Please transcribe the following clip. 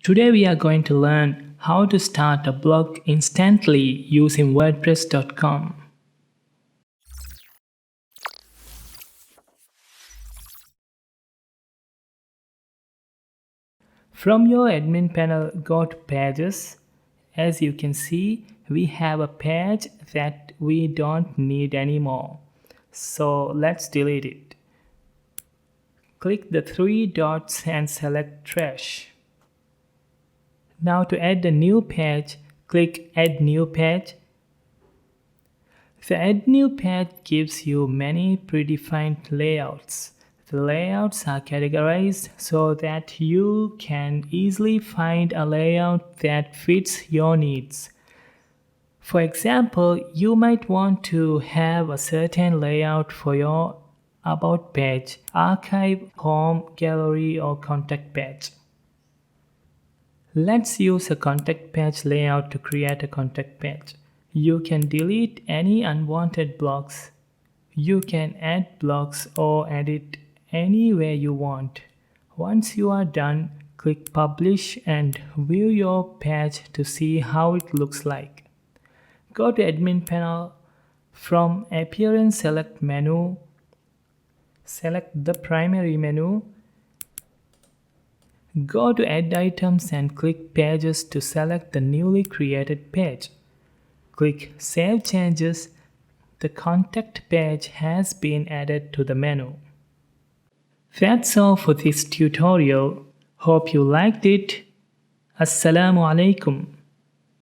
Today we are going to learn how to start a blog instantly using WordPress.com. From your admin panel, go to Pages. As you can see, we have a page that we don't need anymore. So let's delete it. Click the three dots and select Trash. Now to add a new page, click Add New Page. The Add New Page gives you many predefined layouts. The layouts are categorized so that you can easily find a layout that fits your needs. For example, you might want to have a certain layout for your About page, Archive, Home, Gallery, or Contact page. Let's use a contact page layout to create a contact page. You can delete any unwanted blocks. You can add blocks or edit anywhere you want. Once you are done, click Publish and view your page to see how it looks like. Go to Admin Panel. From Appearance, select Menu. Select the primary menu. Go to Add Items and click Pages to select the newly created page. Click Save Changes. The contact page has been added to the menu. That's all for this tutorial. Hope you liked it. Assalamu alaikum.